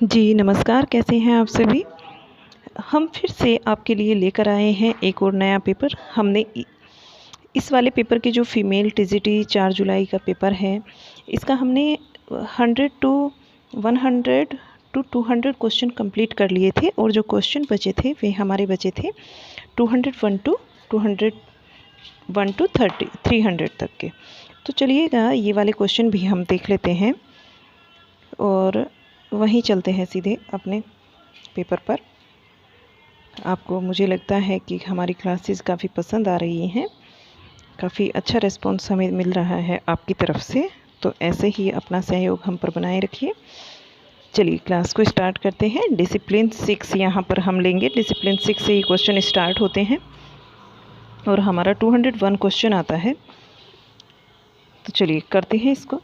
जी, नमस्कार, कैसे हैं आप सभी? हम फिर से आपके लिए लेकर आए हैं एक और नया पेपर। हमने इस वाले पेपर के जो फीमेल टीजीटी 4 जुलाई का पेपर है, इसका हमने 100 टू 100 टू 200 क्वेश्चन कंप्लीट कर लिए थे और जो क्वेश्चन बचे थे वे हमारे बचे थे 201 टू 201 टू 300 तक के। तो चलिएगा ये वाले क्वेश्चन भी हम देख लेते हैं और वहीं चलते हैं सीधे अपने पेपर पर। आपको मुझे लगता है कि हमारी क्लासेस काफ़ी पसंद आ रही हैं, काफ़ी अच्छा रिस्पॉन्स हमें मिल रहा है आपकी तरफ से, तो ऐसे ही अपना सहयोग हम पर बनाए रखिए। चलिए क्लास को स्टार्ट करते हैं। डिसिप्लिन 6 यहाँ पर हम लेंगे। डिसिप्लिन 6 से ये क्वेश्चन स्टार्ट होते हैं और हमारा 201 क्वेश्चन आता है। तो चलिए करते हैं इसको।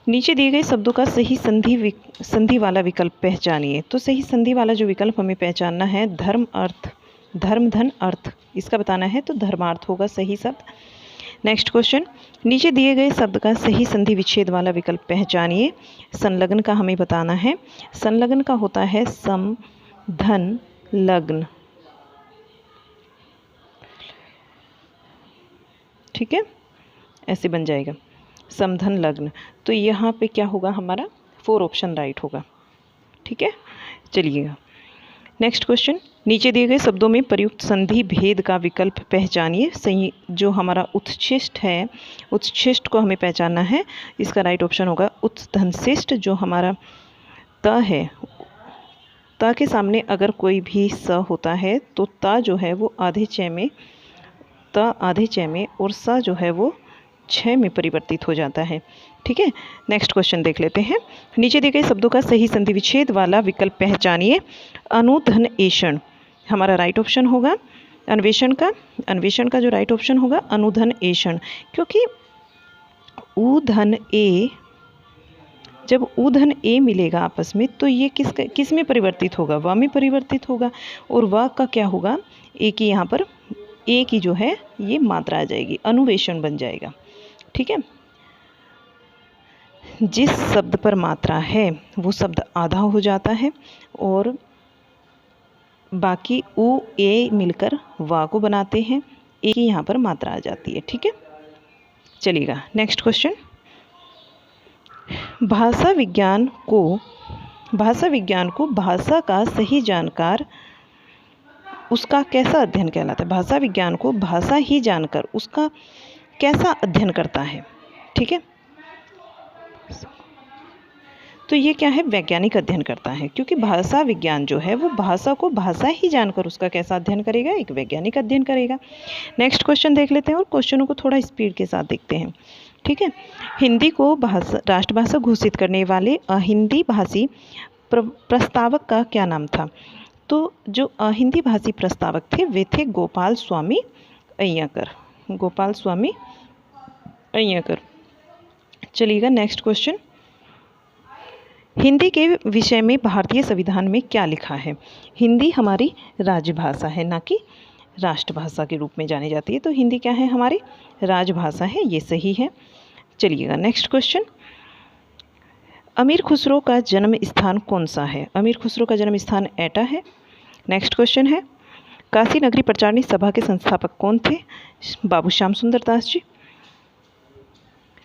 नीचे दिए गए शब्दों का सही संधि वाला विकल्प पहचानिए। तो सही संधि वाला जो विकल्प हमें पहचानना है, धर्म अर्थ, धर्म धन अर्थ, इसका बताना है, तो धर्मार्थ होगा सही शब्द। नेक्स्ट क्वेश्चन, नीचे दिए गए शब्द का सही संधि विच्छेद वाला विकल्प पहचानिए। संलग्न का हमें बताना है। संलग्न का होता है सम धन लग्न, ठीक है, ऐसे बन जाएगा समधन लग्न। तो यहाँ पे क्या होगा, हमारा 4 ऑप्शन राइट होगा, ठीक है। चलिएगा नेक्स्ट क्वेश्चन, नीचे दिए गए शब्दों में प्रयुक्त संधि भेद का विकल्प पहचानिए। सही जो हमारा उत्शिष्ट है, उत्शिष्ट को हमें पहचानना है। इसका राइट ऑप्शन होगा उत्धनशिष्ट। जो हमारा त है, त के सामने अगर कोई भी स होता है तो त जो है वो आधे चय में, त आधे चय में, और स जो है वो 6 में परिवर्तित हो जाता है, ठीक है। नेक्स्ट क्वेश्चन देख लेते हैं। नीचे दिए गए शब्दों का सही संधि विच्छेद वाला विकल्प पहचानिए। अनुधनएषण हमारा राइट ऑप्शन होगा। अन्वेषण का जो राइट ऑप्शन होगा अनुधनएषण, क्योंकि उधन ए, जब उधन ए मिलेगा आपस में तो ये किस में परिवर्तित होगा, व में परिवर्तित होगा, और व का क्या होगा, ए की यहाँ पर ए की जो है ये मात्रा आ जाएगी, अनुवेशन बन जाएगा, ठीक है। जिस शब्द पर मात्रा है वो शब्द आधा हो जाता है और बाकी उ ए मिलकर वा को बनाते हैं, ए की यहाँ पर मात्रा आ जाती है, ठीक है। चलिएगा नेक्स्ट क्वेश्चन, भाषा विज्ञान को भाषा का सही जानकार उसका कैसा अध्ययन कहलाता है। भाषा विज्ञान को भाषा ही जानकर उसका कैसा अध्ययन करता है, ठीक है। तो ये क्या है, वैज्ञानिक अध्ययन करता है, क्योंकि भाषा विज्ञान जो है वो भाषा को भाषा ही जानकर उसका कैसा अध्ययन करेगा, एक वैज्ञानिक अध्ययन करेगा। नेक्स्ट क्वेश्चन देख लेते हैं और क्वेश्चनों को थोड़ा स्पीड के साथ देखते हैं, ठीक है। हिंदी को राष्ट्रभाषा घोषित करने वाले अहिंदी भाषी प्रस्तावक का क्या नाम था। तो जो अहिंदी भाषी प्रस्तावक थे वे थे गोपाल स्वामी अय्यंकर, गोपाल स्वामी अय्यंकर। चलिएगा नेक्स्ट क्वेश्चन, हिंदी के विषय में भारतीय संविधान में क्या लिखा है। हिंदी हमारी राजभाषा है, ना कि राष्ट्रभाषा के रूप में जानी जाती है, तो हिंदी क्या है, हमारी राजभाषा है, ये सही है। चलिएगा नेक्स्ट क्वेश्चन, अमीर खुसरो का जन्म स्थान कौन सा है। अमीर खुसरो का जन्म स्थान एटा है। नेक्स्ट क्वेश्चन है, काशी नगरी प्रचारणी सभा के संस्थापक कौन थे। बाबू श्याम सुंदर दास जी।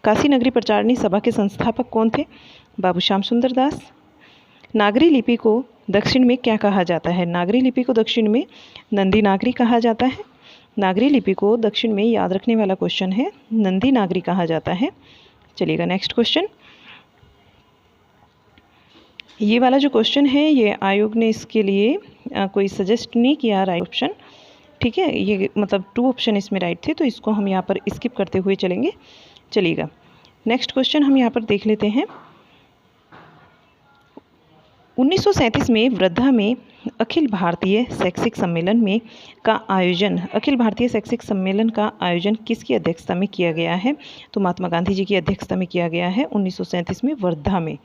काशी नगरी प्रचारणी सभा के संस्थापक कौन थे, बाबू श्याम सुंदर दास। नागरी लिपि को दक्षिण में क्या कहा जाता है। नागरी लिपि को दक्षिण में नंदी नागरी कहा जाता है। नागरी लिपि को दक्षिण में, याद रखने वाला क्वेश्चन है, नंदी नागरी कहा जाता है। चलिएगा नेक्स्ट क्वेश्चन, ये वाला जो क्वेश्चन है ये आयोग ने इसके लिए कोई सजेस्ट नहीं किया राइट ऑप्शन, ठीक है। ये मतलब 2 ऑप्शन इसमें राइट थे, तो इसको हम यहाँ पर स्किप करते हुए चलेंगे। चलिएगा नेक्स्ट क्वेश्चन हम यहाँ पर देख लेते हैं। 1937 में वर्धा में अखिल भारतीय शैक्षिक सम्मेलन का आयोजन किसकी अध्यक्षता में किया गया है। तो महात्मा गांधी जी की अध्यक्षता में किया गया है 1937 में वर्धा में,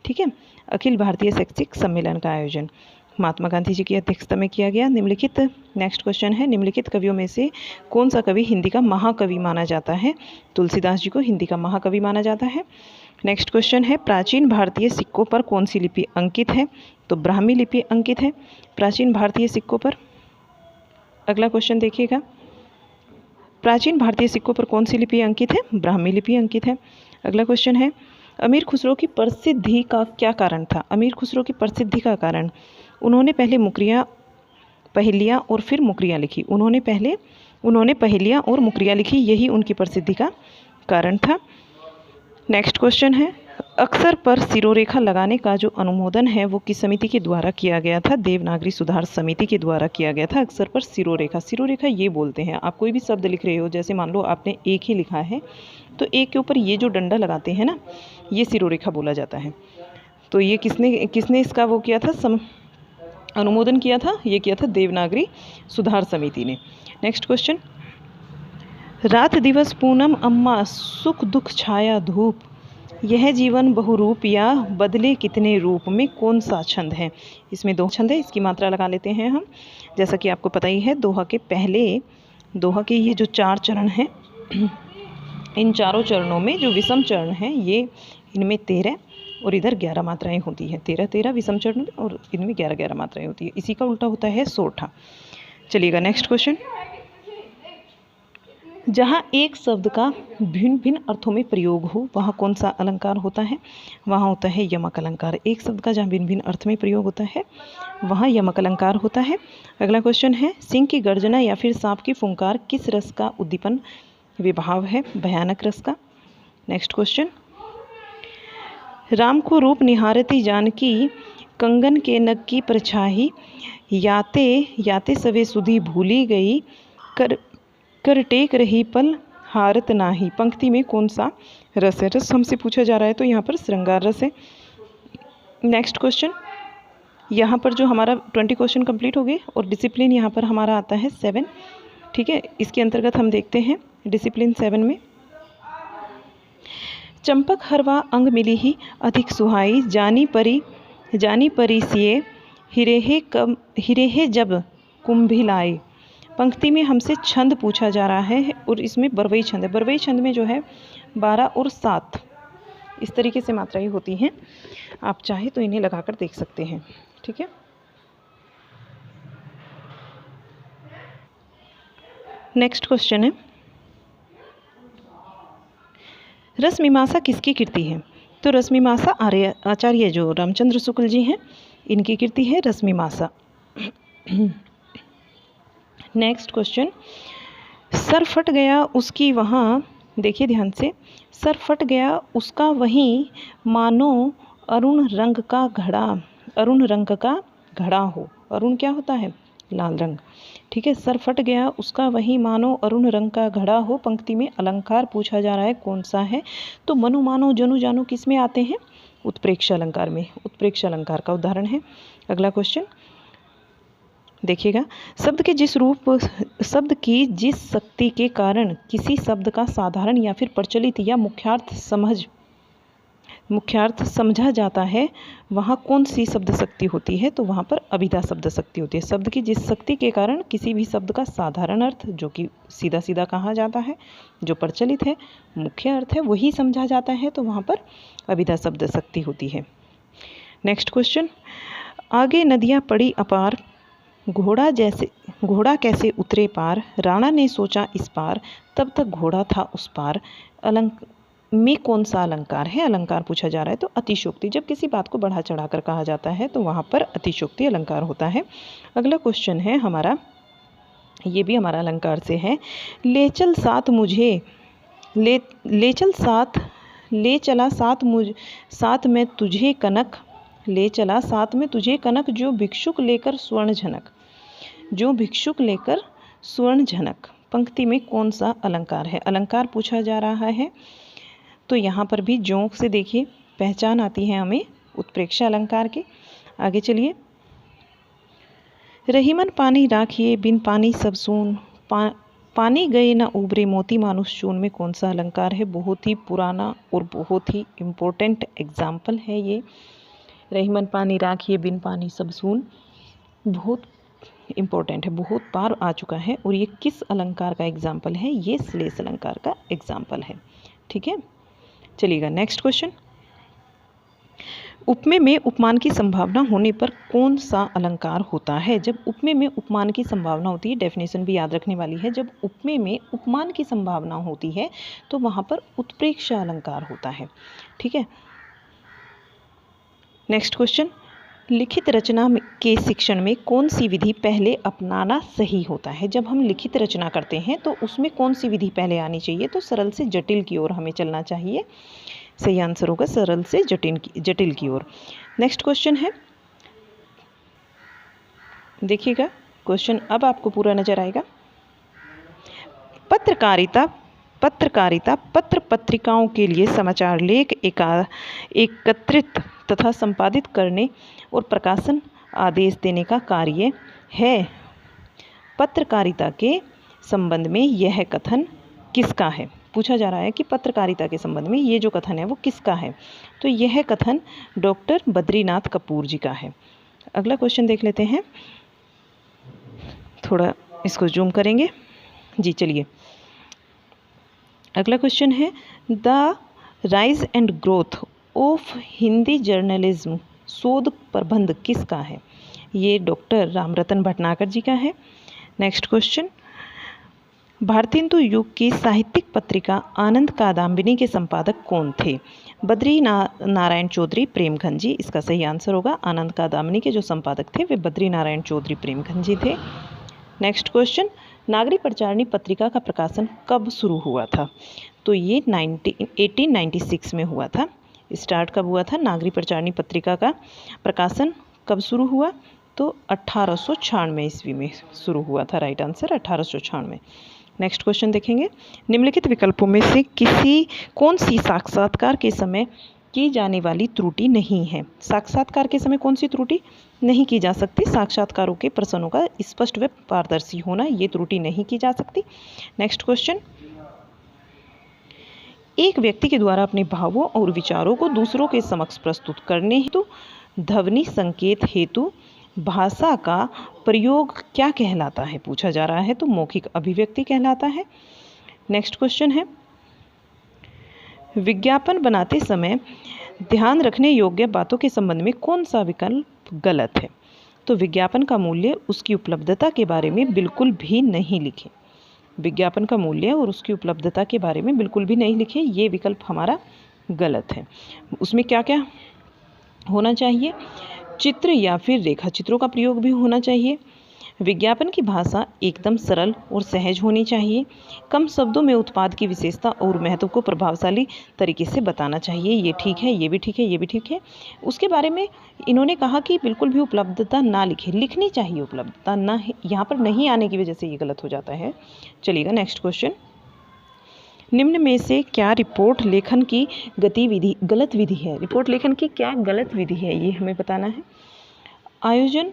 ठीक है। अखिल भारतीय शैक्षिक सम्मेलन का आयोजन महात्मा गांधी जी की अध्यक्षता में किया गया। निम्नलिखित, नेक्स्ट क्वेश्चन है, निम्नलिखित कवियों में से कौन सा कवि हिंदी का महाकवि माना जाता है। तुलसीदास जी को हिंदी का महाकवि माना जाता है। नेक्स्ट क्वेश्चन है प्राचीन भारतीय सिक्कों पर कौन सी लिपि अंकित है? तो ब्राह्मी लिपि अंकित है प्राचीन भारतीय सिक्कों पर। अगला क्वेश्चन देखिएगा, प्राचीन भारतीय सिक्कों पर कौन सी लिपि अंकित है? ब्राह्मी लिपि अंकित है। अगला क्वेश्चन है अमीर खुसरो की प्रसिद्धि का क्या कारण था? अमीर खुसरो की प्रसिद्धि का कारण, उन्होंने पहले पहेलियाँ और फिर मुकरियाँ लिखी। उन्होंने पहेलियाँ और मुकरियाँ लिखी, यही उनकी प्रसिद्धि का कारण था। नेक्स्ट क्वेश्चन है अक्षर पर सिरोरेखा लगाने का जो अनुमोदन है वो किस समिति के द्वारा किया गया था? देवनागरी सुधार समिति के द्वारा किया गया था अक्षर पर सिरोरेखा ये बोलते हैं, आप कोई भी शब्द लिख रहे हो, जैसे मान लो आपने एक ही लिखा है तो एक के ऊपर ये जो डंडा लगाते हैं ना, ये सिरोरेखा बोला जाता है। तो ये किसने इसका वो किया था, अनुमोदन किया था? ये किया था देवनागरी सुधार समिति ने। नेक्स्ट क्वेश्चन, रात दिवस पूनम अम्मा सुख दुख छाया धूप, यह जीवन बहुरूप या बदले कितने रूप में कौन सा छंद है? इसमें 2 छंद है, इसकी मात्रा लगा लेते हैं हम। जैसा कि आपको पता ही है, दोहा के ये जो 4 चरण हैं, इन चारों चरणों में जो विषम चरण हैं ये इनमें 13 और इधर 11 मात्राएं होती हैं। 13 विषम चरण में और इनमें 11 मात्राएं होती है। इसी का उल्टा होता है सोठा। चलिएगा नेक्स्ट क्वेश्चन, जहाँ एक शब्द का भिन्न भिन्न अर्थों में प्रयोग हो वहाँ कौन सा अलंकार होता है? वहाँ होता है यमक अलंकार। एक शब्द का जहाँ भिन्न भिन्न अर्थ में प्रयोग होता है वहाँ यमक अलंकार होता है। अगला क्वेश्चन है सिंह की गर्जना या फिर सांप की फुंकार किस रस का उद्दीपन विभाव है? भयानक रस का। नेक्स्ट क्वेश्चन, राम को रूप निहारती जानकी कंगन के नग की परछाई, याते सवे सुधी भूली गई, कर टेक रही पल हारत नाही। पंक्ति में कौन सा रस है? रस हमसे पूछा जा रहा है तो यहाँ पर श्रृंगार रस है। नेक्स्ट क्वेश्चन, यहाँ पर जो हमारा 20 क्वेश्चन कंप्लीट हो गए और डिसिप्लिन यहाँ पर हमारा आता है 7। ठीक है, इसके अंतर्गत हम देखते हैं डिसिप्लिन 7 में, चंपक हरवा अंग मिली ही अधिक सुहाई, जानी परी सिए हिरेहे जब कुंभिलाए। पंक्ति में हमसे छंद पूछा जा रहा है और इसमें बरवई छंद है। बरवई छंद में जो है 12 और 7 इस तरीके से मात्राएं होती हैं। आप चाहे तो इन्हें लगाकर देख सकते हैं। ठीक है, नेक्स्ट क्वेश्चन है रस मीमांसा किसकी कृति है? तो रस मीमांसा आचार्य जो रामचंद्र शुक्ल जी हैं इनकी कृति है रस मीमांसा। नेक्स्ट क्वेश्चन, सर फट गया उसकी वहाँ, देखिए ध्यान से, सर फट गया उसका वहीं मानो अरुण रंग का घड़ा हो। अरुण क्या होता है? लाल रंग। ठीक है, सर फट गया उसका वहीं मानो अरुण रंग का घड़ा हो। पंक्ति में अलंकार पूछा जा रहा है, कौन सा है? तो मनु मानो जनु जानो किस में आते हैं? उत्प्रेक्ष अलंकार में। उत्प्रेक्ष अलंकार का उदाहरण है। अगला क्वेश्चन देखिएगा, शब्द की जिस शक्ति के कारण किसी शब्द का साधारण या फिर प्रचलित या मुख्यार्थ समझा जाता है वहाँ कौन सी शब्द शक्ति होती है? तो वहाँ पर अभिधा शब्द शक्ति होती है। शब्द की जिस शक्ति के कारण किसी भी शब्द का साधारण अर्थ जो कि सीधा सीधा कहा जाता है, जो प्रचलित है, मुख्य अर्थ है, वही समझा जाता है, तो वहाँ पर अभिधा शब्द शक्ति होती है। नेक्स्ट क्वेश्चन, आगे नदियाँ पड़ी अपार, घोड़ा कैसे उतरे पार, राणा ने सोचा इस पार, तब तक घोड़ा था उस पार। में कौन सा अलंकार है? अलंकार पूछा जा रहा है तो अतिशयोक्ति। जब किसी बात को बढ़ा चढ़ाकर कहा जाता है तो वहाँ पर अतिशयोक्ति अलंकार होता है। अगला क्वेश्चन है हमारा, ये भी हमारा अलंकार से है, ले चल साथ मुझे, ले चला साथ में तुझे कनक, ले चला साथ में तुझे कनक, जो भिक्षुक लेकर स्वर्ण झनक। पंक्ति में कौन सा अलंकार है? अलंकार पूछा जा रहा है तो यहाँ पर भी जोंक से देखिए पहचान आती है हमें उत्प्रेक्ष अलंकार के। आगे चलिए, रहीमन पानी राखिए बिन पानी सब सून, पानी गए न उबरे मोती मानुष चून में कौन सा अलंकार है? बहुत ही पुराना और बहुत ही इम्पोर्टेंट एग्जाम्पल है ये। रहीमन पानी राखिए बिन पानी सब सून बहुत इम्पोर्टेंट है, बहुत बार आ चुका है। और ये किस अलंकार का एग्जाम्पल है? ये श्लेष अलंकार का एग्जाम्पल है। ठीक है, चलिएगा नेक्स्ट क्वेश्चन, उपमेय में उपमान की संभावना होने पर कौन सा अलंकार होता है? जब उपमेय में उपमान की संभावना होती है, डेफिनेशन भी याद रखने वाली है, जब उपमेय में उपमान की संभावना होती है तो वहाँ पर उत्प्रेक्ष अलंकार होता है। ठीक है। नेक्स्ट क्वेश्चन, लिखित रचना के शिक्षण में कौन सी विधि पहले अपनाना सही होता है? जब हम लिखित रचना करते हैं तो उसमें कौन सी विधि पहले आनी चाहिए? तो सरल से जटिल की ओर हमें चलना चाहिए। सही आंसर होगा सरल से जटिल की ओर। नेक्स्ट क्वेश्चन है, देखिएगा क्वेश्चन अब आपको पूरा नजर आएगा। पत्रकारिता पत्र पत्रिकाओं के लिए समाचार लेख एकत्रित तथा संपादित करने और प्रकाशन आदेश देने का कार्य है। पत्रकारिता के संबंध में यह कथन किसका है? पूछा जा रहा है कि पत्रकारिता के संबंध में ये जो कथन है वो किसका है? तो यह कथन डॉक्टर बद्रीनाथ कपूर जी का है। अगला क्वेश्चन देख लेते हैं, थोड़ा इसको जूम करेंगे जी। चलिए अगला क्वेश्चन है, the rise and growth of Hindi journalism शोध प्रबंध किसका है? ये डॉक्टर रामरतन भटनागर जी का है। नेक्स्ट क्वेश्चन, भारतेंदु युग की साहित्यिक पत्रिका आनंद कादम्बिनी के संपादक कौन थे? बद्री नारायण चौधरी प्रेमघन जी इसका सही आंसर होगा। आनंद कादम्बिनी के जो संपादक थे वे बद्री नारायण चौधरी प्रेमघन जी थे। नेक्स्ट क्वेश्चन, नागरी प्रचारणी पत्रिका का प्रकाशन कब शुरू हुआ था? तो ये 1896 में हुआ था। स्टार्ट कब हुआ था? नागरी प्रचारणी पत्रिका का प्रकाशन कब शुरू हुआ? तो 1896 ईस्वी में शुरू हुआ था। Right answer 1896। नेक्स्ट क्वेश्चन देखेंगे, निम्नलिखित विकल्पों में से कौन सी साक्षात्कार के समय की जाने वाली त्रुटि नहीं है? साक्षात्कार के समय कौन सी त्रुटि नहीं की जा सकती? साक्षात्कारों के प्रश्नों का स्पष्ट व पारदर्शी होना, ये त्रुटि नहीं की जा सकती। नेक्स्ट क्वेश्चन, एक व्यक्ति के द्वारा अपने भावों और विचारों को दूसरों के समक्ष प्रस्तुत करने हेतु ध्वनि संकेत हेतु भाषा का प्रयोग क्या कहलाता है? पूछा जा रहा है, तो मौखिक अभिव्यक्ति कहलाता है। नेक्स्ट क्वेश्चन है, विज्ञापन बनाते समय ध्यान रखने योग्य बातों के संबंध में कौन सा विकल्प गलत है? तो विज्ञापन का मूल्य उसकी उपलब्धता के बारे में बिल्कुल भी नहीं लिखे। विज्ञापन का मूल्य और उसकी उपलब्धता के बारे में बिल्कुल भी नहीं लिखे, ये विकल्प हमारा गलत है। उसमें क्या क्या होना चाहिए? चित्र या फिर रेखा चित्रों का प्रयोग भी होना चाहिए। विज्ञापन की भाषा एकदम सरल और सहज होनी चाहिए। कम शब्दों में उत्पाद की विशेषता और महत्व को प्रभावशाली तरीके से बताना चाहिए। ये ठीक है, ये भी ठीक है, ये भी ठीक है। उसके बारे में इन्होंने कहा कि बिल्कुल भी उपलब्धता ना लिखे, लिखनी चाहिए उपलब्धता ना, यहाँ पर नहीं आने की वजह से ये गलत हो जाता है। चलिएगा नेक्स्ट क्वेश्चन, निम्न में से क्या रिपोर्ट लेखन की गलत विधि है? रिपोर्ट लेखन की क्या गलत विधि है, ये हमें बताना है। आयोजन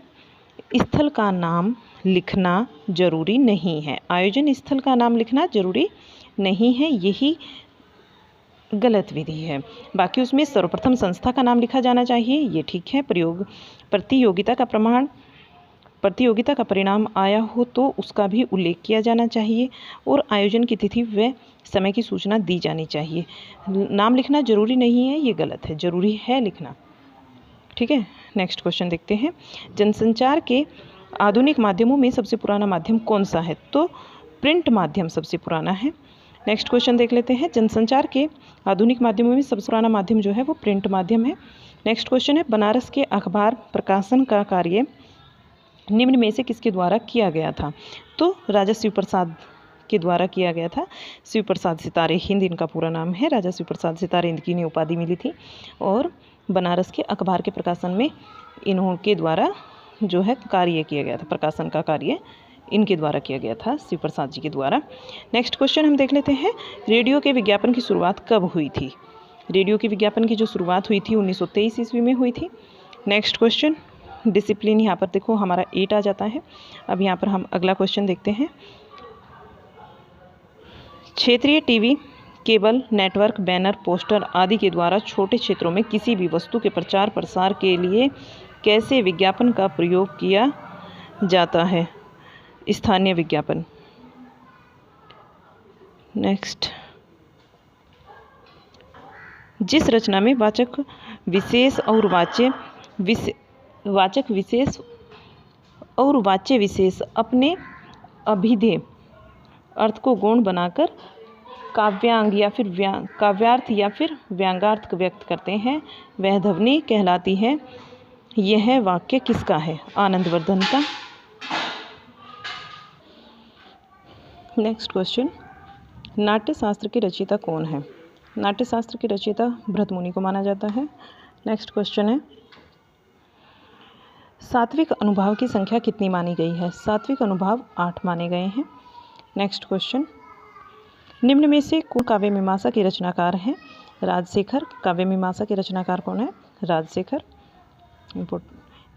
स्थल का नाम लिखना जरूरी नहीं है। आयोजन स्थल का नाम लिखना जरूरी नहीं है, यही गलत विधि है। बाकी उसमें सर्वप्रथम संस्था का नाम लिखा जाना चाहिए, ये ठीक है। प्रतियोगिता का परिणाम आया हो तो उसका भी उल्लेख किया जाना चाहिए और आयोजन की तिथि व समय की सूचना दी जानी चाहिए। नाम लिखना जरूरी नहीं है, ये गलत है, जरूरी है लिखना। ठीक है, नेक्स्ट क्वेश्चन देखते हैं, जनसंचार के आधुनिक माध्यमों में सबसे पुराना माध्यम कौन सा है? तो प्रिंट माध्यम सबसे पुराना है। नेक्स्ट क्वेश्चन देख लेते हैं, जनसंचार के आधुनिक माध्यमों में सबसे पुराना माध्यम जो है वो प्रिंट माध्यम है। नेक्स्ट क्वेश्चन है, बनारस के अखबार प्रकाशन का कार्य निम्न में से किसके द्वारा किया गया था? तो राजा शिव प्रसाद के द्वारा किया गया था। शिव प्रसाद सितारे हिंद इनका पूरा नाम है। राजा शिव प्रसाद सितारे हिंद की इन्हें उपाधि मिली थी और बनारस के अखबार के प्रकाशन में इनके द्वारा जो है कार्य किया गया था, प्रकाशन का कार्य इनके द्वारा किया गया था, शिव प्रसाद जी के द्वारा। नेक्स्ट क्वेश्चन हम देख लेते हैं, रेडियो के विज्ञापन की शुरुआत कब हुई थी? रेडियो के विज्ञापन की जो शुरुआत हुई थी 1923 ईस्वी में हुई थी। नेक्स्ट क्वेश्चन, डिसिप्लिन यहाँ पर देखो हमारा 8 आ जाता है। अब यहाँ पर हम अगला क्वेश्चन देखते हैं, क्षेत्रीय TV cable network banner poster आदि के द्वारा छोटे क्षेत्रों में किसी भी वस्तु के प्रचार प्रसार के लिए कैसे विज्ञापन का प्रयोग किया जाता है? स्थानीय विज्ञापन। नेक्स्ट, जिस रचना में वाचक विशेष और वाचक विशेष और वाच्य विशेष अपने अभिधेय अर्थ को गौण बनाकर काव्यांग या फिर काव्यार्थ या फिर व्यंग्यार्थ व्यक्त करते हैं, वह ध्वनि कहलाती है। यह वाक्य किसका है? आनंदवर्धन का। नेक्स्ट क्वेश्चन, नाट्यशास्त्र के रचयिता कौन है? नाट्यशास्त्र के रचयिता भरतमुनि को माना जाता है। नेक्स्ट क्वेश्चन है, सात्विक अनुभाव की संख्या कितनी मानी गई है? सात्विक अनुभाव 8 माने गए हैं। नेक्स्ट क्वेश्चन, निम्न में से कौन काव्य मीमांसा के रचनाकार हैं? राजशेखर। काव्य मीमांसा के रचनाकार कौन है? राजशेखर।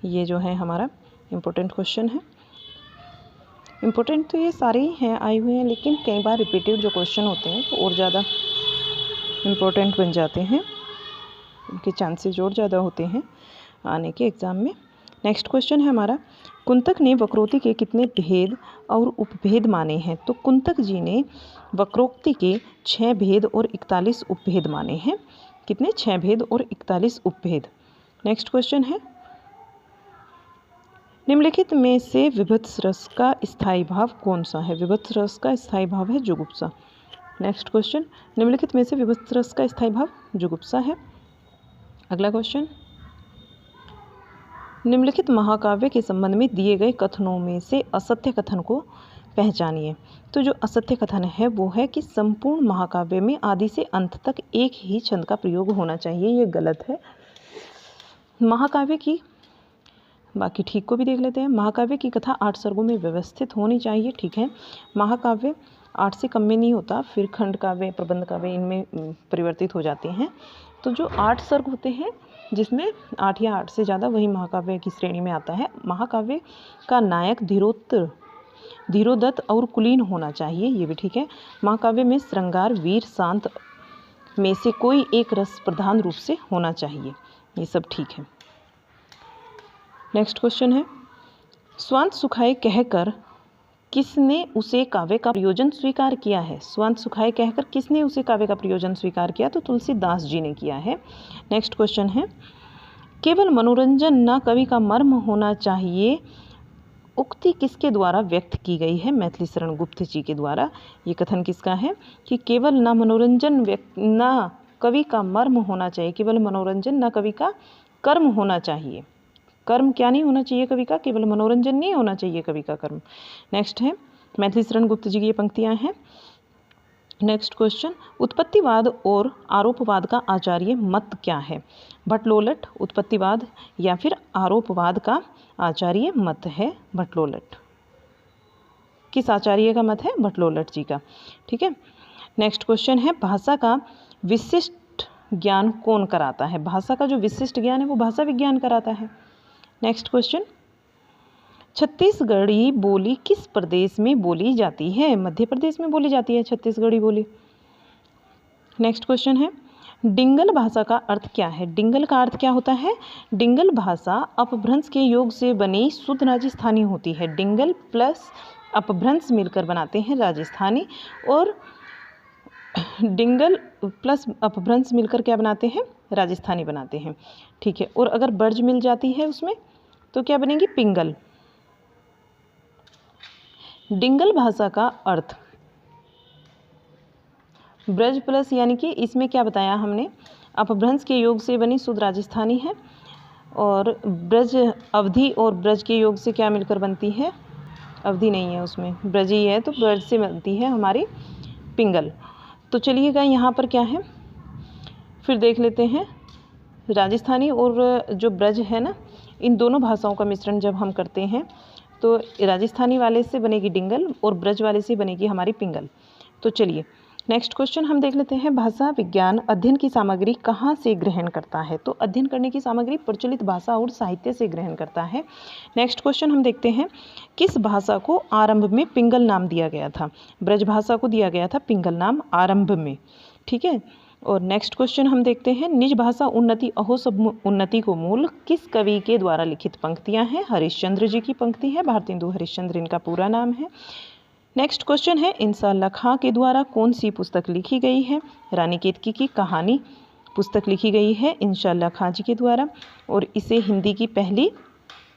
ये जो है हमारा इम्पोर्टेंट क्वेश्चन है। इम्पोर्टेंट तो ये सारे ही हैं, आए हुए हैं, लेकिन कई बार रिपीटेड जो क्वेश्चन होते हैं तो और ज़्यादा इम्पोर्टेंट बन जाते हैं, उनके चांसेस और ज़्यादा होते हैं आने के एग्ज़ाम में। नेक्स्ट क्वेश्चन है हमारा, कुंतक ने वक्रोक्ति के कितने भेद और उपभेद माने हैं? तो कुंतक जी ने वक्रोक्ति के 6 भेद और 41 उपभेद माने हैं। कितने? 6 भेद और 41 उपभेद। नेक्स्ट क्वेश्चन है, निम्नलिखित में से विभत्स रस का स्थायी भाव कौन सा है? विभत्स रस का स्थायी भाव है जुगुप्सा। नेक्स्ट क्वेश्चन, निम्नलिखित में से विभत्स रस का स्थायी भाव जुगुप्सा है। अगला क्वेश्चन, निम्नलिखित महाकाव्य के संबंध में दिए गए कथनों में से असत्य कथन को पहचानिए। तो जो असत्य कथन है वो है कि संपूर्ण महाकाव्य में आदि से अंत तक एक ही छंद का प्रयोग होना चाहिए। ये गलत है। महाकाव्य की, बाकी ठीक को भी देख लेते हैं। महाकाव्य की कथा 8 सर्गों में व्यवस्थित होनी चाहिए। ठीक है, महाकाव्य 8 से कम में नहीं होता, फिर खंड काव्य, प्रबंध काव्य इनमें परिवर्तित हो जाते हैं। तो जो 8 सर्ग होते हैं जिसमें 8 या 8 से ज़्यादा, वही महाकाव्य की श्रेणी में आता है। महाकाव्य का नायक धीरोदत्त और कुलीन होना चाहिए, ये भी ठीक है। महाकाव्य में श्रृंगार, वीर, शांत में से कोई एक रस प्रधान रूप से होना चाहिए, ये सब ठीक है। नेक्स्ट क्वेश्चन है, स्वांत सुखाए कहकर किसने उसे काव्य का प्रयोजन स्वीकार किया है? स्वांत सुखाए कहकर किसने उसे काव्य का प्रयोजन स्वीकार किया? तो तुलसीदास जी ने किया है। नेक्स्ट क्वेश्चन है, केवल मनोरंजन न कवि का मर्म होना चाहिए, उक्ति किसके द्वारा व्यक्त की गई है? मैथिली शरण गुप्त जी के द्वारा। ये कथन किसका है कि केवल न मनोरंजन न कवि का मर्म होना चाहिए, केवल मनोरंजन न कवि का कर्म होना चाहिए। कर्म क्या नहीं होना चाहिए कवि का? केवल मनोरंजन नहीं होना चाहिए कवि का कर्म। नेक्स्ट है, मैथिली शरण गुप्त जी की ये पंक्तियाँ हैं। नेक्स्ट क्वेश्चन, उत्पत्तिवाद और आरोपवाद का आचार्य मत क्या है? भट्टलोलट उत्पत्तिवाद या फिर आरोपवाद का आचार्य मत है भट्टलोलट। किस आचार्य का मत है? भट्टलोलट जी का। ठीक है। नेक्स्ट क्वेश्चन है, भाषा का विशिष्ट ज्ञान कौन कराता है? भाषा का जो विशिष्ट ज्ञान है वो भाषा विज्ञान कराता है। नेक्स्ट क्वेश्चन, छत्तीसगढ़ी बोली किस प्रदेश में बोली जाती है? मध्य प्रदेश में बोली जाती है छत्तीसगढ़ी बोली। नेक्स्ट क्वेश्चन है, डिंगल भाषा का अर्थ क्या है? डिंगल का अर्थ क्या होता है? डिंगल भाषा अपभ्रंश के योग से बनी शुद्ध राजस्थानी होती है। डिंगल प्लस अपभ्रंश मिलकर बनाते हैं राजस्थानी, और डिंगल प्लस अपभ्रंश मिलकर क्या बनाते हैं? राजस्थानी बनाते हैं। ठीक है। और अगर बर्ज मिल जाती है उसमें तो क्या बनेगी? पिंगल। डिंगल भाषा का अर्थ ब्रज प्लस, यानी कि इसमें क्या बताया हमने, अपभ्रंश के योग से बनी शुद्ध राजस्थानी है, और ब्रज अवधि और ब्रज के योग से क्या मिलकर बनती है? अवधि नहीं है उसमें, ब्रज ही है, तो ब्रज से बनती है हमारी पिंगल। तो चलिएगा यहाँ पर क्या है, फिर देख लेते हैं। राजस्थानी और जो ब्रज है ना, इन दोनों भाषाओं का मिश्रण जब हम करते हैं तो राजस्थानी वाले से बनेगी डिंगल और ब्रज वाले से बनेगी हमारी पिंगल। तो चलिए नेक्स्ट क्वेश्चन हम देख लेते हैं। भाषा विज्ञान अध्ययन की सामग्री कहाँ से ग्रहण करता है? तो अध्ययन करने की सामग्री प्रचलित भाषा और साहित्य से ग्रहण करता है। नेक्स्ट क्वेश्चन हम देखते हैं, किस भाषा को आरंभ में पिंगल नाम दिया गया था? ब्रज भाषा को दिया गया था पिंगल नाम आरंभ में। ठीक है। और नेक्स्ट क्वेश्चन हम देखते हैं, निज भाषा उन्नति अहो सब उन्नति को मूल किस कवि के द्वारा लिखित पंक्तियां हैं? हरिश्चंद्र जी की पंक्ति है, भारतेंदु हरिश्चंद्र इनका पूरा नाम है। नेक्स्ट क्वेश्चन है, इंसान लखा के द्वारा कौन सी पुस्तक लिखी गई है? रानी केतकी की कहानी पुस्तक लिखी गई है इंशाअल्लाह खां जी के द्वारा, और इसे हिंदी की पहली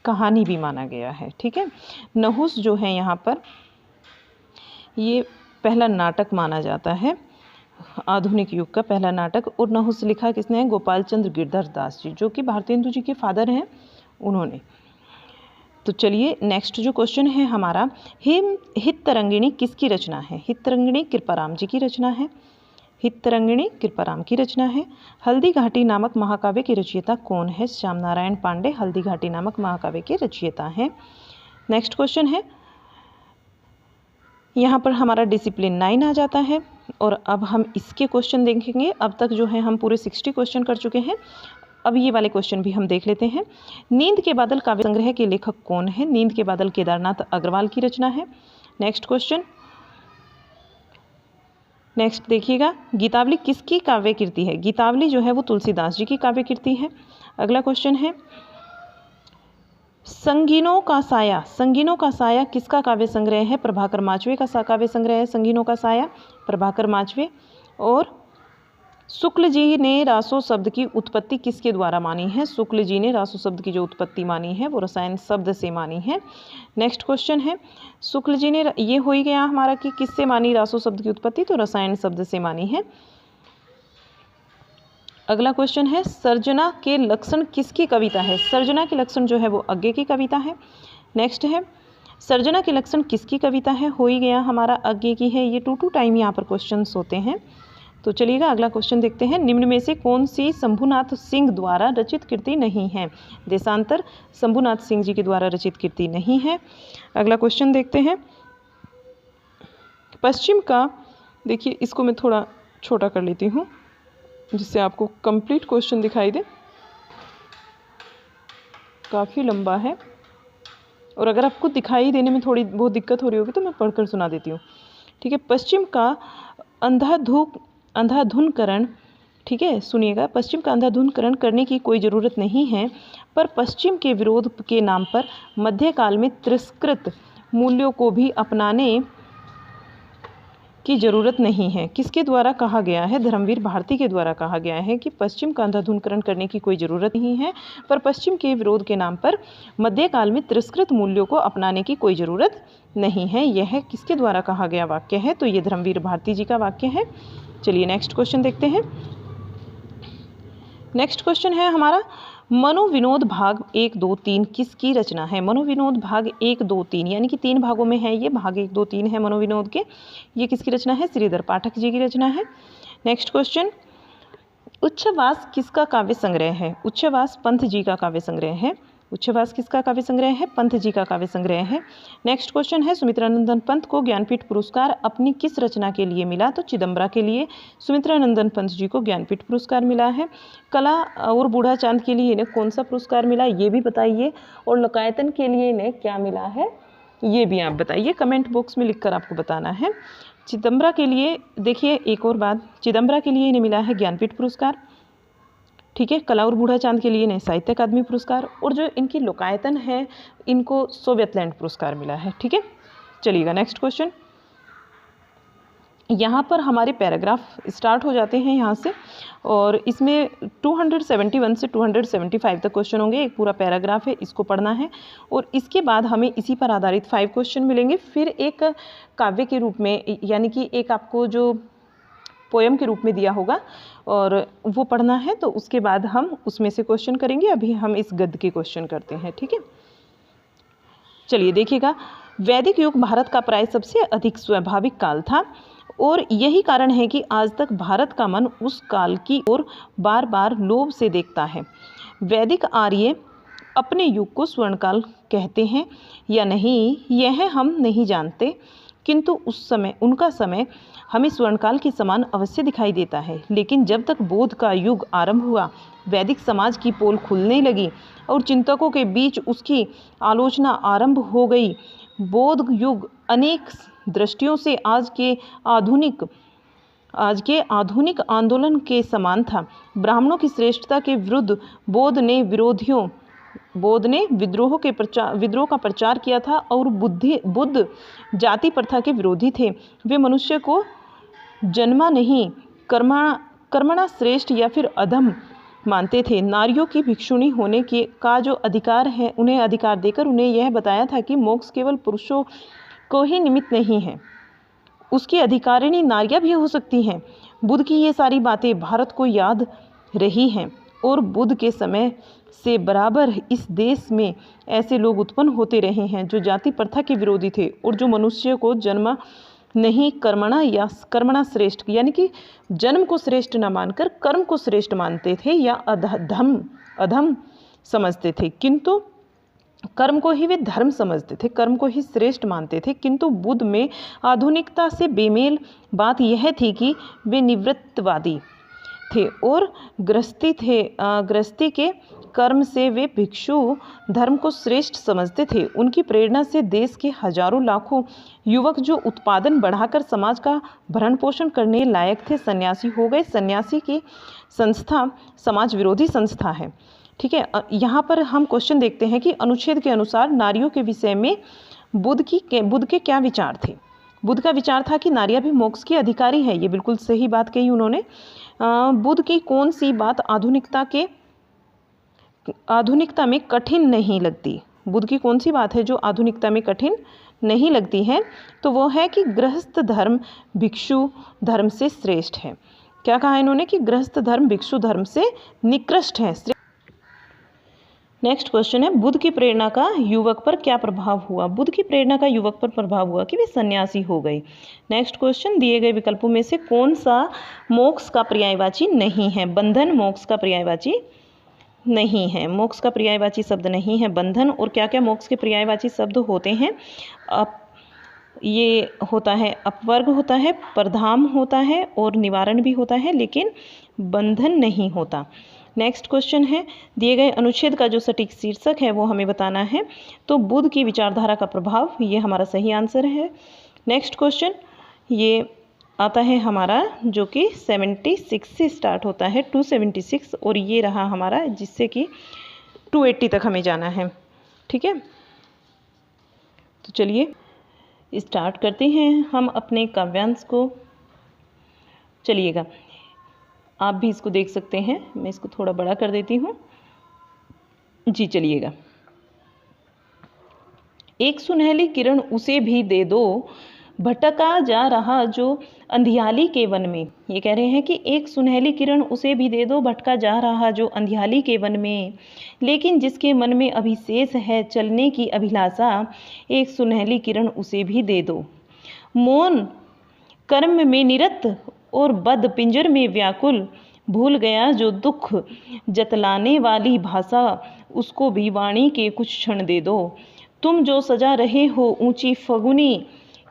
कहानी भी माना गया है। ठीक है, नहुस जो है यहाँ पर ये पहला नाटक माना जाता है, आधुनिक युग का पहला नाटक। और नहुस लिखा किसने है? गोपाल चंद्र गिरधर दास जी, जो कि भारतेंदु जी के फादर हैं, उन्होंने। तो चलिए नेक्स्ट जो क्वेश्चन है हमारा, हितरंगिणी किसकी रचना है? हितरंगिणी कृपाराम जी की रचना है। हितरंगिणी कृपाराम की रचना है। हल्दी घाटी नामक महाकाव्य के रचयिता कौन है? श्याम नारायण पांडे हल्दी घाटी नामक महाकाव्य के रचयिता हैं। नेक्स्ट क्वेश्चन है, यहाँ पर हमारा डिसिप्लिन 9 आ जाता है, और अब हम इसके क्वेश्चन देखेंगे। अब तक जो है हम पूरे 60 क्वेश्चन कर चुके हैं, अब ये वाले क्वेश्चन भी हम देख लेते हैं। नींद के बादल काव्य संग्रह के लेखक कौन है? नींद के बादल केदारनाथ अग्रवाल की रचना है। नेक्स्ट क्वेश्चन, नेक्स्ट देखिएगा, गीतावली किसकी काव्य कृति है? गीतावली जो है वो तुलसीदास जी की काव्य कृति है। अगला क्वेश्चन है, संगीनों का साया, संगीनों का साया किसका काव्य संग्रह है? प्रभाकर माचवे का काव्य संग्रह है संगीनों का साया, प्रभाकर माचवे। और शुक्ल जी ने रासो शब्द की उत्पत्ति किसके द्वारा मानी है? शुक्ल जी ने रासो शब्द की जो उत्पत्ति मानी है वो रसायन शब्द से मानी है। नेक्स्ट क्वेश्चन है, शुक्ल जी ने, ये हो ही गया हमारा कि किससे मानी रासो शब्द की उत्पत्ति, तो रसायन शब्द से मानी है। अगला क्वेश्चन है, सर्जना के लक्षण किसकी कविता है? सर्जना के लक्षण जो है वो अज्ञे की कविता है। नेक्स्ट है, सर्जना के लक्षण किसकी कविता है? हो ही गया हमारा अज्ञे की है। ये 2 टाइम यहाँ पर क्वेश्चंस होते हैं। तो चलिएगा अगला क्वेश्चन देखते हैं, निम्न में से कौन सी शंभुनाथ सिंह द्वारा रचित कृति नहीं है? देशांतर शंभुनाथ सिंह जी के द्वारा रचित कृति नहीं है। अगला क्वेश्चन देखते हैं, पश्चिम का, देखिए इसको मैं थोड़ा छोटा कर लेती हूँ जिससे आपको कंप्लीट क्वेश्चन दिखाई दे, काफ़ी लंबा है, और अगर आपको दिखाई देने में थोड़ी बहुत दिक्कत हो रही होगी तो मैं पढ़कर सुना देती हूँ। ठीक है, पश्चिम का अंधाधुंधकरण, ठीक है सुनिएगा, पश्चिम का अंधाधुंधकरण करने की कोई ज़रूरत नहीं है, पर पश्चिम के विरोध के नाम पर मध्यकाल में तिरस्कृत मूल्यों को भी अपनाने की ज़रूरत नहीं है। किसके द्वारा कहा गया है? धर्मवीर भारती के द्वारा कहा गया है कि पश्चिम का अंधाधुंधकरण करने की कोई ज़रूरत नहीं है, पर पश्चिम के विरोध के नाम पर मध्यकाल में तिरस्कृत मूल्यों को अपनाने की कोई ज़रूरत नहीं है। यह किसके द्वारा कहा गया वाक्य है? तो ये धर्मवीर भारती जी का वाक्य है। चलिए नेक्स्ट क्वेश्चन देखते हैं। नेक्स्ट क्वेश्चन है हमारा, मनोविनोद भाग 1, 2, 3 किसकी रचना है? मनोविनोद भाग 1, 2, 3 यानी कि 3 भागों में है ये, भाग 1, 2, 3 है मनोविनोद के। ये किसकी रचना है? श्रीधर पाठक जी की रचना है। नेक्स्ट क्वेश्चन, उच्छ्वास किसका काव्य संग्रह है? उच्छ्वास पंत जी का काव्य संग्रह है। उच्छ्वास किसका काव्य संग्रह है? पंत जी का काव्य संग्रह है। नेक्स्ट क्वेश्चन है, सुमित्रानंदन पंत को ज्ञानपीठ पुरस्कार अपनी किस रचना के लिए मिला? तो चिदम्बरा के लिए सुमित्रानंदन पंत जी को ज्ञानपीठ पुरस्कार मिला है। कला और बूढ़ा चांद के लिए इन्हें कौन सा पुरस्कार मिला, ये भी बताइए, और लोकायतन के लिए इन्हें क्या मिला है ये भी आप बताइए, कमेंट बॉक्स में लिखकर आपको बताना है। चिदम्बरा के लिए, देखिए एक और बात, चिदम्बरा के लिए इन्हें मिला है ज्ञानपीठ पुरस्कार, ठीक है। कला और बूढ़ा चांद के लिए इन्हें साहित्य अकादमी पुरस्कार, और जो इनकी लोकायतन है इनको सोवियत लैंड पुरस्कार मिला है, ठीक है। चलिएगा नेक्स्ट क्वेश्चन, यहाँ पर हमारे पैराग्राफ स्टार्ट हो जाते हैं यहाँ से, और इसमें 271 से 275 तक क्वेश्चन होंगे। एक पूरा पैराग्राफ है, इसको पढ़ना है, और इसके बाद हमें इसी पर आधारित 5 क्वेश्चन मिलेंगे। फिर एक काव्य के रूप में, यानी कि एक आपको जो पोयम के रूप में दिया होगा और वो पढ़ना है, तो उसके बाद हम उसमें से क्वेश्चन करेंगे। अभी हम इस गद्य के क्वेश्चन करते हैं, ठीक है। चलिए देखिएगा, वैदिक युग भारत का प्राय सबसे अधिक स्वाभाविक काल था, और यही कारण है कि आज तक भारत का मन उस काल की ओर बार बार लोभ से देखता है। वैदिक आर्य अपने युग को स्वर्णकाल कहते हैं या नहीं, यह हम नहीं जानते, किंतु उस समय, उनका समय हमें स्वर्णकाल के समान अवश्य दिखाई देता है। लेकिन जब तक बोध का युग आरंभ हुआ, वैदिक समाज की पोल खुलने लगी और चिंतकों के बीच उसकी आलोचना आरंभ हो गई। बोध युग अनेक दृष्टियों से आज के आधुनिक आंदोलन के समान था। ब्राह्मणों की श्रेष्ठता के विरुद्ध बोध ने विद्रोह का प्रचार किया था, और बुद्ध जाति प्रथा के विरोधी थे। वे मनुष्य को जन्मा नहीं कर्मणा श्रेष्ठ या फिर अधम मानते थे। नारियों की भिक्षुणी होने के का जो अधिकार है, उन्हें अधिकार देकर उन्हें यह बताया था कि मोक्ष केवल पुरुषों को ही निमित्त नहीं है, उसकी अधिकारिणी नारियां भी हो सकती हैं। बुद्ध की ये सारी बातें भारत को याद रही हैं और बुद्ध के समय से बराबर इस देश में ऐसे लोग उत्पन्न होते रहे हैं जो जाति प्रथा के विरोधी थे और जो मनुष्य को जन्म नहीं कर्मणा या कर्मणा श्रेष्ठ यानी कि जन्म को श्रेष्ठ न मानकर कर्म को श्रेष्ठ मानते थे या अधम समझते थे, किंतु कर्म को ही वे धर्म समझते थे, कर्म को ही श्रेष्ठ मानते थे। किंतु बुद्ध में आधुनिकता से बेमेल बात यह थी कि वे निवृत्तवादी थे और गृहस्थी के कर्म से वे भिक्षु धर्म को श्रेष्ठ समझते थे। उनकी प्रेरणा से देश के हजारों लाखों युवक जो उत्पादन बढ़ाकर समाज का भरण पोषण करने लायक थे सन्यासी हो गए। सन्यासी की संस्था समाज विरोधी संस्था है। ठीक है, यहाँ पर हम क्वेश्चन देखते हैं कि अनुच्छेद के अनुसार नारियों के विषय में बुद्ध के क्या विचार थे। बुद्ध का विचार था कि नारियां भी मोक्ष की अधिकारी है। ये बिल्कुल सही बात कही उन्होंने। बुद्ध की कौन सी बात आधुनिकता में कठिन नहीं लगती? बुद्ध की कौन सी बात है जो आधुनिकता में कठिन नहीं लगती है? तो वो है कि गृहस्थ धर्म भिक्षु धर्म से श्रेष्ठ है। क्या कहा इन्होंने कि गृहस्थ धर्म भिक्षु धर्म से निकृष्ट है। नेक्स्ट क्वेश्चन है, बुद्ध की प्रेरणा का युवक पर क्या प्रभाव हुआ? बुद्ध की प्रेरणा का युवक पर प्रभाव हुआ कि वे सन्यासी हो गए। नेक्स्ट क्वेश्चन, दिए गए विकल्पों में से कौन सा मोक्ष का पर्यायवाची नहीं है? बंधन मोक्ष का पर्यायवाची नहीं है। मोक्ष का पर्यायवाची शब्द नहीं है बंधन। और क्या क्या मोक्ष के पर्यायवाची शब्द होते हैं? ये होता है अपवर्ग होता है, परधाम होता है और निवारण भी होता है, लेकिन बंधन नहीं होता। नेक्स्ट क्वेश्चन है, दिए गए अनुच्छेद का जो सटीक शीर्षक है वो हमें बताना है। तो बुद्ध की विचारधारा का प्रभाव, ये हमारा सही आंसर है। नेक्स्ट क्वेश्चन ये आता है हमारा जो कि 76 से स्टार्ट होता है, 276, और ये रहा हमारा जिससे कि 280 तक हमें जाना है। ठीक है, तो चलिए स्टार्ट करते हैं हम अपने काव्यांश को। चलिएगा, आप भी इसको देख सकते हैं, मैं इसको थोड़ा बड़ा कर देती हूँ जी। चलिएगा, एक सुनहली किरण उसे भी दे दो, भटका जा रहा जो अंधियाली के वन में। ये कह रहे हैं कि एक सुनहली किरण उसे भी दे दो, भटका जा रहा जो अंधियाली के वन में, लेकिन जिसके मन में अभी शेष है चलने की अभिलाषा, एक सुनहली किरण उसे भी दे दो। मौन कर्म में निरत और बद पिंजर में व्याकुल, भूल गया जो दुख जतलाने वाली भाषा, उसको भी वाणी के कुछ क्षण दे दो। तुम जो सजा रहे हो ऊंची फगुनी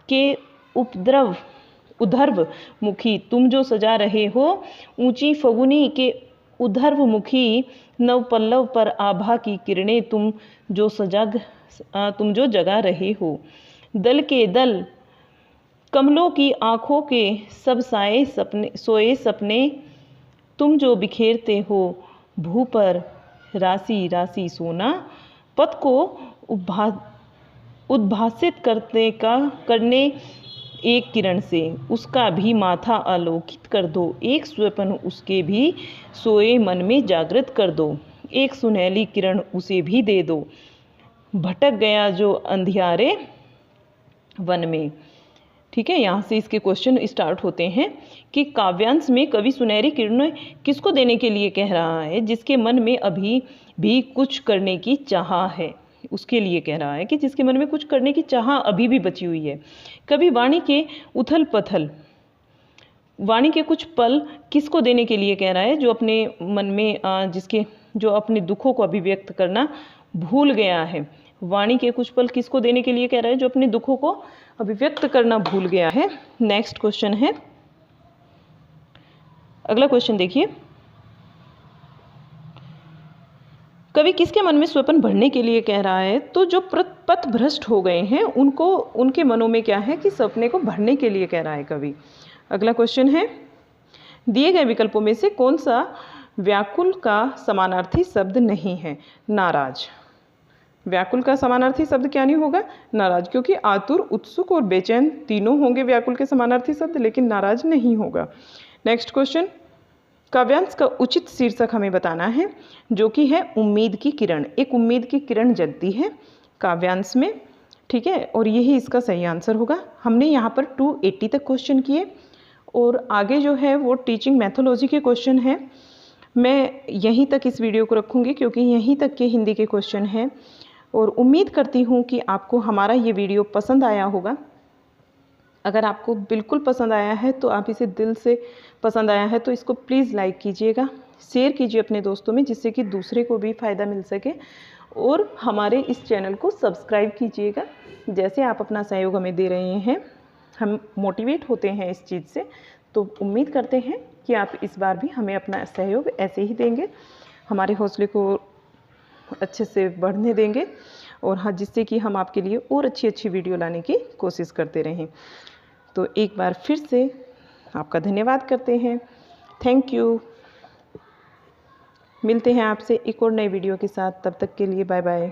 के उधर्व मुखी, तुम जो सजा रहे हो ऊंची फगुनी के उधर्व मुखी, नव पल्लव पर आभा की किरणें, तुम जो जगा रहे हो। दल के दल कमलों की आँखों के सब सोए सपने, तुम जो बिखेरते हो भू पर राशि राशि सोना, पथ को उद्भासित करने एक किरण से, उसका भी माथा आलोकित कर दो। एक स्वप्न उसके भी सोए मन में जागृत कर दो। एक सुनहली किरण उसे भी दे दो, भटक गया जो अंधियारे वन में। ठीक है, यहाँ से इसके क्वेश्चन स्टार्ट होते हैं कि काव्यांश में कवि सुनहरी किरणें किसको देने के लिए कह रहा है? जिसके मन में अभी भी कुछ करने की चाह है, उसके लिए कह रहा है कि जिसके मन में कुछ करने की चाह अभी भी बची हुई है। कवि वाणी के उथल पथल, वाणी के कुछ पल किसको देने के लिए कह रहा है? जो अपने मन में जो अपने दुखों को अभिव्यक्त करना भूल गया है। वाणी के कुछ पल किसको देने के लिए कह रहा है? जो अपने दुखों को अभिव्यक्त करना भूल गया है। नेक्स्ट क्वेश्चन है, अगला क्वेश्चन देखिए, कवि किसके मन में स्वप्न भरने के लिए कह रहा है? तो जो पथ भ्रष्ट हो गए हैं उनके मनों में क्या है कि सपने को भरने के लिए कह रहा है कवि। अगला क्वेश्चन है, दिए गए विकल्पों में से कौन सा व्याकुल का समानार्थी शब्द नहीं है? नाराज। व्याकुल का समानार्थी शब्द क्या नहीं होगा? नाराज, क्योंकि आतुर, उत्सुक और बेचैन तीनों होंगे व्याकुल के समानार्थी शब्द, लेकिन नाराज नहीं होगा। नेक्स्ट क्वेश्चन, काव्यांश का उचित शीर्षक हमें बताना है, जो कि है उम्मीद की किरण। एक उम्मीद की किरण जलती है काव्यांश में, ठीक है, और यही इसका सही आंसर होगा। हमने यहाँ पर 280 तक क्वेश्चन किए और आगे जो है वो टीचिंग मैथोलॉजी के क्वेश्चन हैं। मैं यहीं तक इस वीडियो को रखूँगी क्योंकि यहीं तक के हिंदी के क्वेश्चन हैं और उम्मीद करती हूँ कि आपको हमारा ये वीडियो पसंद आया होगा। अगर आपको बिल्कुल पसंद आया है तो आप इसे दिल से पसंद आया है तो इसको प्लीज़ लाइक कीजिएगा, शेयर कीजिए अपने दोस्तों में, जिससे कि दूसरे को भी फ़ायदा मिल सके, और हमारे इस चैनल को सब्सक्राइब कीजिएगा। जैसे आप अपना सहयोग हमें दे रहे हैं, हम मोटिवेट होते हैं इस चीज़ से, तो उम्मीद करते हैं कि आप इस बार भी हमें अपना सहयोग ऐसे ही देंगे, हमारे हौसले को अच्छे से बढ़ने देंगे, और हाँ, जिससे कि हम आपके लिए और अच्छी अच्छी वीडियो लाने की कोशिश करते रहें। तो एक बार फिर से आपका धन्यवाद करते हैं। Thank you. मिलते हैं आपसे एक और नई वीडियो के साथ, तब तक के लिए बाय बाय।